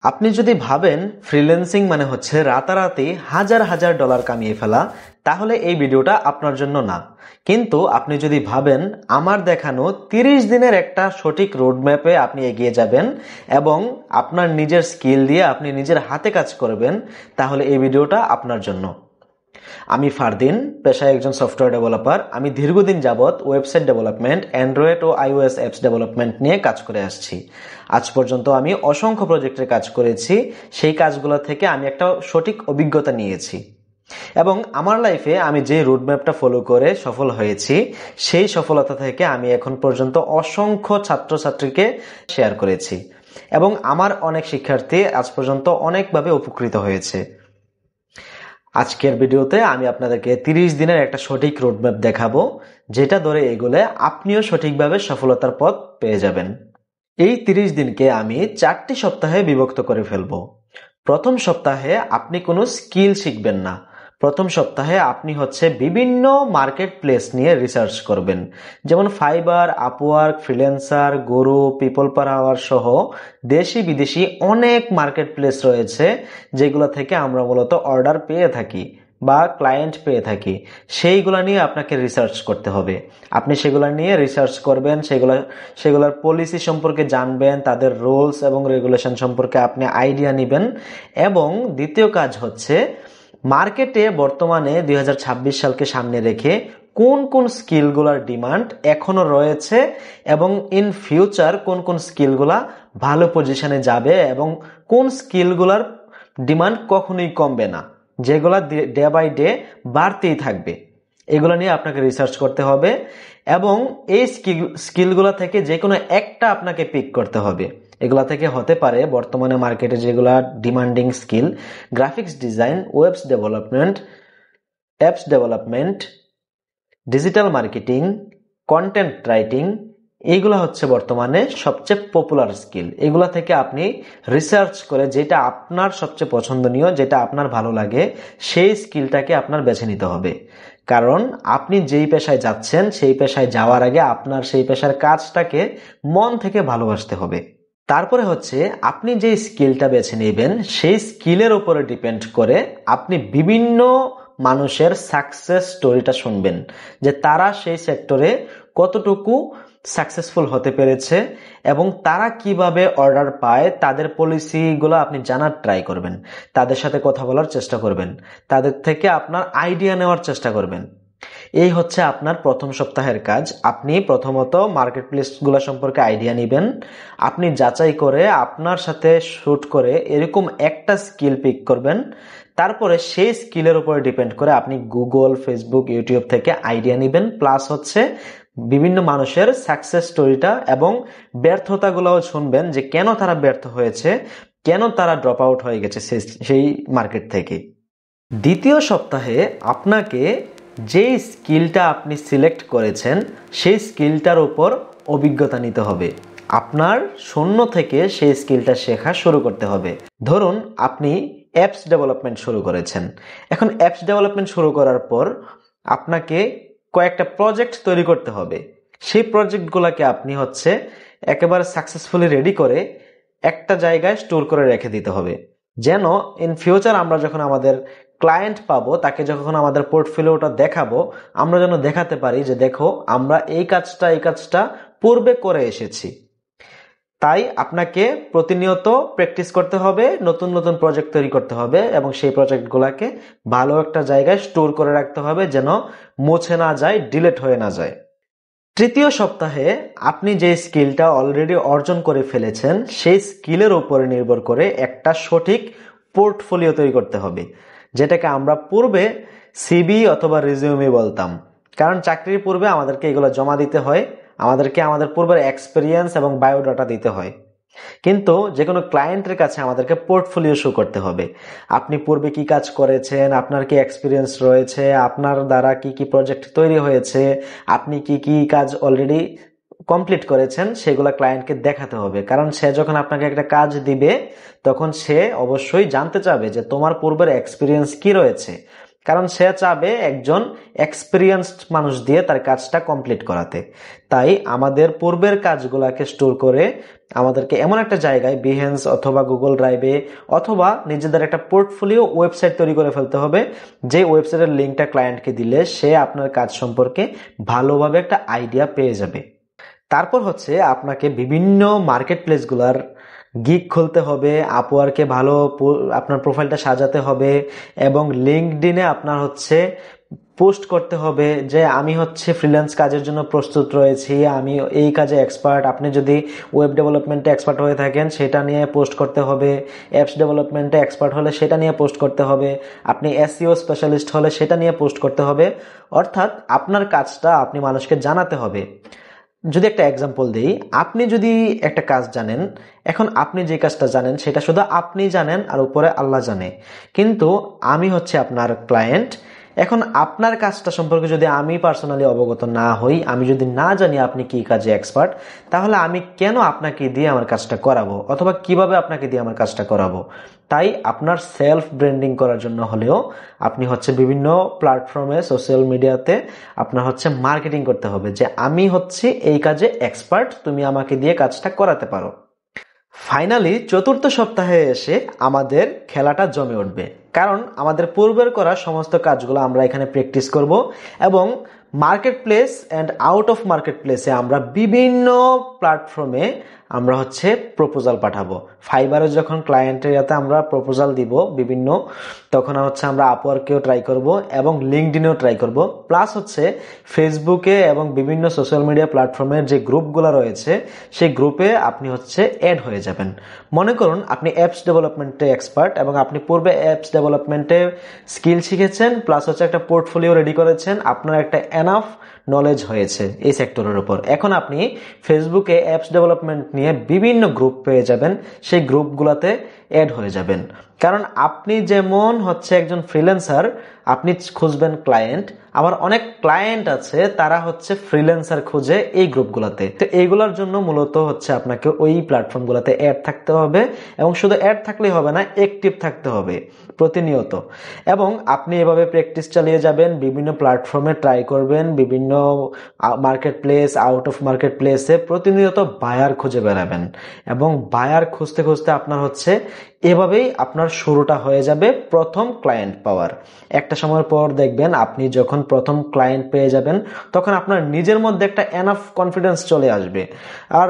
আপনি যদি ভাবেন ফ্রিল্যান্সিং মানে হচ্ছে রাতারাতি হাজার হাজার ডলার কামিয়ে ফেলা, তাহলে এই ভিডিওটা আপনার জন্য না। কিন্তু আপনি যদি ভাবেন আমার দেখানো 30 দিনের একটা সঠিক রোডম্যাপে আপনি এগিয়ে যাবেন এবং আপনার নিজের স্কিল দিয়ে আপনি নিজের হাতে কাজ করবেন, তাহলে এই ভিডিওটা আপনার জন্য। আমি ফারদিন, পেশায় একজন সফটওয়্যার ডেভেলপার। আমি দীর্ঘদিন যাবৎ ওয়েবসাইট ডেভেলপমেন্ট, অ্যান্ড্রয়েড ও iOS অ্যাপস ডেভেলপমেন্ট নিয়ে কাজ করে আসছি। আজ পর্যন্ত আমি অসংখ্য প্রজেক্টে কাজ করেছি। সেই কাজগুলো থেকে আমি একটা সঠিক অভিজ্ঞতা নিয়েছি এবং আমার লাইফে আমি যে রোডম্যাপটা ফলো করে সফল হয়েছি, সেই সফলতা থেকে আমি এখন পর্যন্ত অসংখ্য ছাত্রছাত্রীকে শেয়ার করেছি এবং আমার অনেক শিক্ষার্থী আজ পর্যন্ত অনেকভাবে উপকৃত হয়েছে। আজকের ভিডিওতে আমি আপনাদেরকে 30 দিনের একটা সঠিক রোডম্যাপ দেখাবো, যেটা ধরে এগোলে আপনিও সঠিকভাবে সফলতার পথ পেয়ে যাবেন। এই 30 দিনকে আমি 4টি সপ্তাহে বিভক্ত করে ফেলবো। প্রথম সপ্তাহে আপনি কোনো স্কিল শিখবেন না। প্রথম সপ্তাহে আপনি বিভিন্ন মার্কেট প্লেস নিয়ে রিসার্চ করবেন, যেমন ফাইবার, আপওয়ার্ক, ফ্রিল্যান্সার, গরু, পিপল পার আওয়ার সহ দেশি বিদেশি অনেক মার্কেট প্লেস রয়েছে, যেগুলো থেকে আমরা মূলত অর্ডার পেয়ে থাকি বা ক্লায়েন্ট পেয়ে থাকি। সেইগুলা নিয়ে আপনাকে রিসার্চ করতে হবে। আপনি সেগুলা নিয়ে রিসার্চ করবেন, সেগুলোর পলিসি সম্পর্কে জানবেন, তাদের রুলস এবং রেগুলেশন সম্পর্কে আপনি আইডিয়া নেবেন। এবং দ্বিতীয় কাজ হচ্ছে মার্কেটে বর্তমানে 2026 সালকে সামনে রেখে কোন কোন স্কিলগুলোর ডিমান্ড এখনো রয়েছে এবং ইন ফিউচার কোন কোন স্কিলগুলা ভালো পজিশনে যাবে এবং কোন স্কিলগুলোর ডিমান্ড কখনোই কমবে না, যেগুলা ডে বাই ডে বাড়তেই থাকবে। এগুলো নিয়ে আপনাকে রিসার্চ করতে হবে এবং এই স্কিলগুলো থেকে যে কোনো একটা আপনাকে পিক করতে হবে। এগুলা থেকে হতে পারে বর্তমানে মার্কেটে যেগুলা demanding skill: graphics design, webs development, apps development, digital marketing, content writing. এইগুলা হচ্ছে বর্তমানে সবচেয়ে পপুলার স্কিল। এগুলা থেকে আপনি রিসার্চ করে যেটা আপনার সবচেয়ে পছন্দনীয়, যেটা আপনার ভালো লাগে, সেই স্কিলটাকে আপনার বেছে নিতে হবে। কারণ আপনি যেই পেশায় যাচ্ছেন, সেই পেশায় যাওয়ার আগে আপনার সেই পেশার কাজটাকে মন থেকে ভালোবাসতে হবে। তারপরে আপনি যে স্কিলটা বেছে নেবেন, সেই স্কিলের উপরে ডিপেন্ড করে আপনি বিভিন্ন মানুষের সাকসেস স্টোরিটা শুনবেন, যে তারা সেই সেক্টরে কতটুকু সাকসেসফুল হতে পেরেছে এবং তারা কিভাবে অর্ডার পায়। তাদের পলিসিগুলো আপনি জানার ট্রাই করবেন, তাদের সাথে কথা বলার চেষ্টা করবেন, তাদের থেকে আপনার আইডিয়া নেওয়ার চেষ্টা করবেন। এই হচ্ছে আপনার প্রথম সপ্তাহের কাজ। আপনি প্রথমত মার্কেট প্লেসগুলো সম্পর্কে আইডিয়া নেবেন। আপনি যাচাই করে আপনার সাথে শুট করে এরকম একটা স্কিল পিক করবেন। তারপরে সেই স্কিলের উপরে ডিপেন্ড করে আপনি গুগল, ফেসবুক, ইউটিউব থেকে আইডিয়া নেবেন। প্লাস বিভিন্ন মানুষের সাকসেস স্টোরিটা এবং ব্যর্থতাগুলোও শুনবেন, যে কেন তারা ব্যর্থ হয়েছে, কেন তারা ড্রপ আউট হয়ে গেছে সেই মার্কেট থেকে। দ্বিতীয় সপ্তাহে আপনাকে যেই স্কিলটা আপনি সিলেক্ট করেছেন, সেই স্কিলটার উপর অভিজ্ঞতা নিতে হবে। আপনার শূন্য থেকে সেই স্কিলটা শেখা শুরু করতে হবে। ধরুন আপনি অ্যাপস ডেভেলপমেন্ট শুরু করেছেন। এখন অ্যাপস ডেভেলপমেন্ট শুরু করার পর আপনাকে কয়েকটা প্রজেক্ট তৈরি করতে হবে। সেই প্রজেক্টগুলোকে আপনি একেবারে সাকসেসফুলি রেডি করে একটা জায়গায় স্টোর করে রেখে দিতে হবে, যেন ইন ফিউচার আমরা যখন আমাদের ক্লায়েন্ট পাবো, তাকে যখন আমাদের পোর্টফোলিওটা দেখাবো, আমরা যেন দেখাতে পারি যে দেখো আমরা এই কাজটা পূর্বে করে এসেছি। তাই আপনাকে প্রতিনিয়ত প্র্যাকটিস করতে হবে, নতুন নতুন প্রজেক্ট তৈরি করতে হবে এবং সেই প্রজেক্টগুলোকে ভালো একটা জায়গায় স্টোর করে রাখতে হবে, যেন মুছে না যায়, ডিলিট হয়ে না যায়। তৃতীয় সপ্তাহে আপনি যে স্কিলটা অলরেডি অর্জন করে ফেলেছেন, সেই স্কিলের উপরে নির্ভর করে একটা সঠিক পোর্টফোলিও তৈরি করতে হবে, যেটাকে আমরা পূর্বে সিভি অথবা রিজিউমি বলতাম। কারণ চাকরির পূর্বে আমাদেরকে এগুলো জমা দিতে হয়, আমাদেরকে আমাদের পূর্বের এক্সপিরিয়েন্স এবং বায়োডাটা দিতে হয়। কিন্তু যে কোনো ক্লায়েন্টের কাছে আমাদেরকে পোর্টফোলিও শো করতে হবে। আপনি পূর্বে কি কাজ করেছেন, আপনার কি এক্সপিরিয়েন্স রয়েছে, আপনার দ্বারা কি কি প্রজেক্ট তৈরি হয়েছে, আপনি কি কি কাজ অলরেডি কমপ্লিট করেছেন, সেগুলো ক্লায়েন্টকে দেখাতে হবে। কারণ সে যখন আপনাকে একটা কাজ দিবে, তখন সে অবশ্যই জানতে চাবে যে তোমার পূর্বের এক্সপিরিয়েন্স কি রয়েছে। কারণ সে চাবে একজন এক্সপিরিয়েন্সড মানুষ দিয়ে তার কাজটা কমপ্লিট করাতে। তাই আমাদের পূর্বের কাজগুলোকে স্টোর করে আমাদেরকে এমন একটা জায়গায় বিহেন্স অথবা গুগল ড্রাইভে অথবা নিজেদের একটা পোর্টফোলিও ওয়েবসাইট তৈরি করে ফেলতে হবে, যে ওয়েবসাইটের লিঙ্কটা ক্লায়েন্টকে দিলে সে আপনার কাজ সম্পর্কে ভালোভাবে একটা আইডিয়া পেয়ে যাবে। তারপর হচ্ছে আপনাকে বিভিন্ন মার্কেট প্লেসগুলার গিগ খুলতে হবে, আপওয়ার্কে ভালো আপনার প্রোফাইলটা সাজাতে হবে এবং লিঙ্কডইনে আপনার হচ্ছে পোস্ট করতে হবে যে আমি হচ্ছে ফ্রিল্যান্স কাজের জন্য প্রস্তুত রয়েছি, আমি এই কাজে এক্সপার্ট। আপনি যদি ওয়েব ডেভেলপমেন্টে এক্সপার্ট হয়ে থাকেন সেটা নিয়ে পোস্ট করতে হবে, অ্যাপস ডেভেলপমেন্টে এক্সপার্ট হলে সেটা নিয়ে পোস্ট করতে হবে, আপনি এসইও স্পেশালিস্ট হলে সেটা নিয়ে পোস্ট করতে হবে। অর্থাৎ আপনার কাজটা আপনি মানুষকে জানাতে হবে। যদি একটা এক্সাম্পল দিই, আপনি যদি একটা কাজ জানেন, এখন আপনি যে কাজটা জানেন সেটা শুধু আপনি জানেন আর উপরে আল্লাহ জানে, কিন্তু আমি হচ্ছে আপনার ক্লায়েন্ট। এখন আপনার কাজটা সম্পর্কে যদি আমি পার্সোনালি অবগত না হই, আমি যদি না জানি আপনি কি কাজে এক্সপার্ট, তাহলে আমি কেন আপনাকে দিয়ে আমার কাজটা করাবো অথবা কিভাবে আপনাকে দিয়ে আমার কাজটা করাবো? তাই আপনার সেলফ ব্র্যান্ডিং করার জন্য হলেও আপনি হচ্ছে বিভিন্ন প্ল্যাটফর্মে সোশ্যাল মিডিয়াতে আপনার হচ্ছে মার্কেটিং করতে হবে যে আমি হচ্ছে এই কাজে এক্সপার্ট, তুমি আমাকে দিয়ে কাজটা করাতে পারো। ফাইনালি চতুর্থ সপ্তাহে এসে আমাদের খেলাটা জমে উঠবে, কারণ আমাদের পূর্বের করা সমস্ত কাজগুলো আমরা এখানে প্র্যাকটিস করব এবং market place and out of market প্লেসে আমরা বিভিন্ন প্ল্যাটফর্মে আমরা হচ্ছে প্রপোজাল পাঠাবো। ফাইবারে যখন ক্লায়েন্টের ইয়াতে আমরা প্রপোজাল দিব বিভিন্ন, তখন হচ্ছে আমরা আপওয়ার্কেও ট্রাই করব এবং লিঙ্কডইনেও ট্রাই করব। প্লাস হচ্ছে ফেসবুকে এবং বিভিন্ন সোশ্যাল মিডিয়া প্ল্যাটফর্মের যে গ্রুপগুলো রয়েছে সেই গ্রুপে আপনি হচ্ছে অ্যাড হয়ে যাবেন। মনে করুন আপনি অ্যাপস ডেভেলপমেন্টে এক্সপার্ট এবং আপনি পূর্বে অ্যাপস ডেভেলপমেন্টে স্কিল শিখেছেন, প্লাস হচ্ছে একটা পোর্টফোলিও রেডি করেছেন, আপনার একটা এনাফ নলেজ হয়েছে এই সেক্টরের উপর। এখন আপনি ফেসবুকে অ্যাপস ডেভেলপমেন্ট নিয়ে বিভিন্ন গ্রুপ পেয়ে যাবেন, সেই গ্রুপগুলোতে অ্যাড হয়ে যাবেন। কারণ আপনি যেমন হচ্ছে একজন ফ্রিল্যান্সার, আপনি খুঁজবেন ক্লায়েন্ট, আবার অনেক ক্লায়েন্ট আছে তারা হচ্ছে ফ্রিল্যান্সার খুঁজে এই গ্রুপগুলোতে। তো এইগুলোর জন্য মূলত হচ্ছে আপনাকে ওই প্ল্যাটফর্মগুলোতে অ্যাড থাকতে হবে এবং শুধু অ্যাড থাকলেই হবে না, অ্যাক্টিভ থাকতে হবে প্রতিনিয়ত। এবং আপনি এভাবে প্র্যাকটিস চালিয়ে যাবেন, বিভিন্ন প্ল্যাটফর্মে ট্রাই করবেন, বিভিন্ন market place out of market প্লেসে প্রতিনিয়ত বায়ার খুঁজে বেড়াবেন এবং বায়ার খুঁজতে খুঁজতে আপনার হচ্ছে এভাবেই আপনার শুরুটা হয়ে যাবে প্রথম ক্লায়েন্ট পাওয়ার। একটা সময়ের পর দেখবেন আপনি যখন প্রথম ক্লায়েন্ট পেয়ে যাবেন তখন আপনার নিজের মধ্যে একটা এনাফ কনফিডেন্স চলে আসবে। আর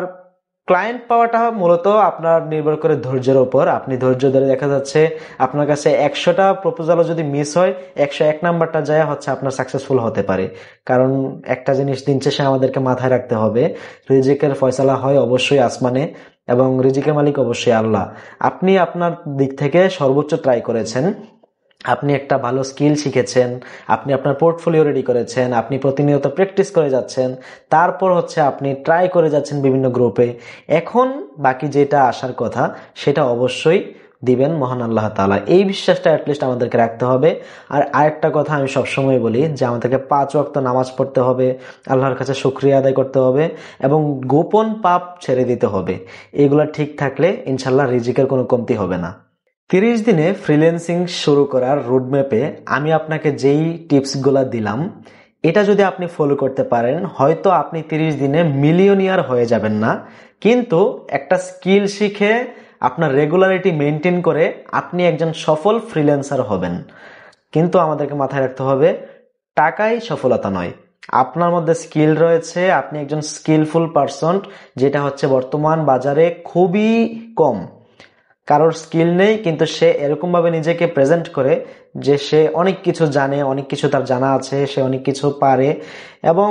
ক্লায়েন্ট পাওয়াটা মূলত আপনার নির্ভর করে ধৈর্যের উপর। আপনি ধৈর্য ধরে, দেখা যাচ্ছে আপনার কাছে 100টা প্রপোজালও যদি মিস হয়, 101 নাম্বারটা যায় হচ্ছে আপনার সাকসেসফুল হতে পারে। কারণ একটা জিনিস দিন শেষে আমাদেরকে মাথায় রাখতে হবে, রিজিকের ফয়সালা হয় অবশ্যই আসমানে এবং রিজিকের মালিক অবশ্যই আল্লাহ। আপনি আপনার দিক থেকে সর্বোচ্চ ট্রাই করেছেন, আপনি একটা ভালো স্কিল শিখেছেন, আপনি আপনার পোর্টফোলিও রেডি করেছেন, আপনি প্রতিনিয়ত প্র্যাকটিস করে যাচ্ছেন, তারপর হচ্ছে আপনি ট্রাই করে যাচ্ছেন বিভিন্ন গ্রুপে। এখন বাকি যেটা আসার কথা সেটা অবশ্যই দিবেন মহান আল্লাহ তাআলা, এই বিশ্বাসটা অ্যাটলিস্ট আমাদেরকে রাখতে হবে। আর আরেকটা কথা আমি সবসময় বলি যে আমাদেরকে 5 ওয়াক্ত নামাজ পড়তে হবে, আল্লাহর কাছে শুকরিয়া আদায় করতে হবে এবং গোপন পাপ ছেড়ে দিতে হবে। এগুলা ঠিক থাকলে ইনশাল্লাহ রিজিকের কোনো কমতি হবে না। 30 দিনে ফ্রিল্যান্সিং শুরু করার রোডম্যাপে আমি আপনাকে যেই টিপসগুলো দিলাম, এটা যদি আপনি ফলো করতে পারেন, হয়তো আপনি 30 দিনে মিলিয়নিয়ার হয়ে যাবেন না, কিন্তু একটা স্কিল শিখে আপনার রেগুলারিটি মেনটেন করে আপনি একজন সফল ফ্রিল্যান্সার হবেন। কিন্তু আমাদেরকে মাথায় রাখতে হবে, টাকাই সফলতা নয়। আপনার মধ্যে স্কিল রয়েছে, আপনি একজন স্কিলফুল পারসন, যেটা হচ্ছে বর্তমান বাজারে খুবই কম। কারোর স্কিল নেই কিন্তু সে এরকম ভাবে নিজেকে প্রেজেন্ট করে যে সে অনেক কিছু জানে, অনেক কিছু তার জানা আছে, সে অনেক কিছু পারে এবং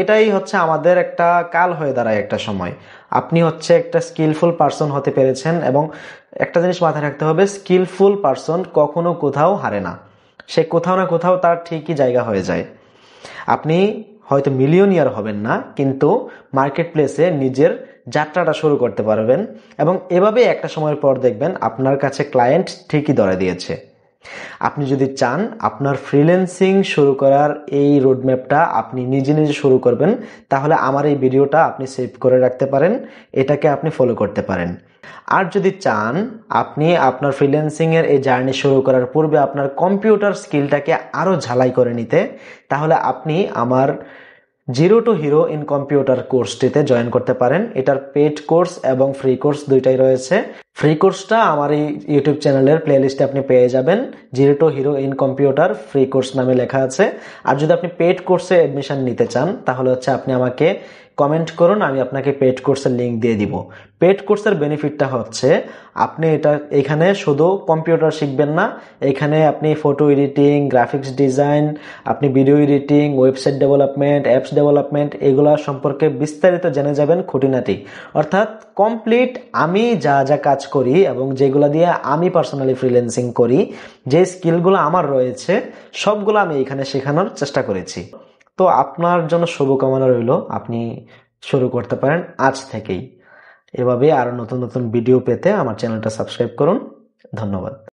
এটাই হচ্ছে আমাদের একটা কাল হয়ে দাঁড়ায় একটা সময়। আপনি হচ্ছে একটা স্কিলফুল পারসন হতে পেরেছেন এবং একটা জিনিস মাথায় রাখতে হবে, স্কিলফুল পারসন কখনো কোথাও হারে না, সে কোথাও না কোথাও তার ঠিকই জায়গা হয়ে যায়। আপনি হয়তো মিলিয়নিয়ার হবেন না, কিন্তু মার্কেট প্লেসে নিজের যাত্রাটা শুরু করতে পারবেন এবং এভাবে একটা সময়ের পর দেখবেন আপনার কাছে ক্লায়েন্ট ঠিকই ধরে দিয়েছে। আপনি যদি চান আপনার ফ্রিল্যান্সিং শুরু করার এই রোডম্যাপটা আপনি নিজে নিজে শুরু করবেন, তাহলে আমার এই ভিডিওটা আপনি সেভ করে রাখতে পারেন, এটাকে আপনি ফলো করতে পারেন। আর যদি চান আপনি আপনার ফ্রিল্যান্সিং এর এই জার্নি শুরু করার পূর্বে আপনার কম্পিউটার স্কিলটাকে আরো ঝালাই করে নিতে, তাহলে আপনি আমার zero to hero in computer কোর্সটিতে জয়েন করতে পারেন। এটার পেড কোর্স এবং ফ্রি কোর্স দুইটাই রয়েছে। ফ্রি কোর্সটা আমার এই ইউটিউব চ্যানেলের প্লেলিস্টে আপনি পেয়ে যাবেন, zero to hero in computer free course নামে লেখা আছে। আর যদি আপনি পেড কোর্সে অ্যাডমিশন নিতে চান, তাহলে আপনি আমাকে কমেন্ট করুন, আমি আপনাকে পেড কোর্সের লিঙ্ক দিয়ে দিব। পেড কোর্সের বেনিফিটটা হচ্ছে আপনি এখানে শুধু কম্পিউটার শিখবেন না, এখানে আপনি ফটো এডিটিং, গ্রাফিক্স ডিজাইন, আপনি video editing, website development, apps development এগুলা সম্পর্কে বিস্তারিত জেনে যাবেন, খুঁটিনাটি। অর্থাৎ কমপ্লিট আমি যা যা কাজ করি এবং যেগুলো দিয়ে আমি পার্সোনালি ফ্রিল্যান্সিং করি, যে স্কিলগুলো আমার রয়েছে সবগুলো আমি এখানে শেখানোর চেষ্টা করেছি। তো আপনার জন্য শুভকামনা রইল, আপনি শুরু করতে পারেন আজ থেকেই। এভাবে আরো নতুন নতুন ভিডিও পেতে আমার চ্যানেলটা সাবস্ক্রাইব করুন। ধন্যবাদ।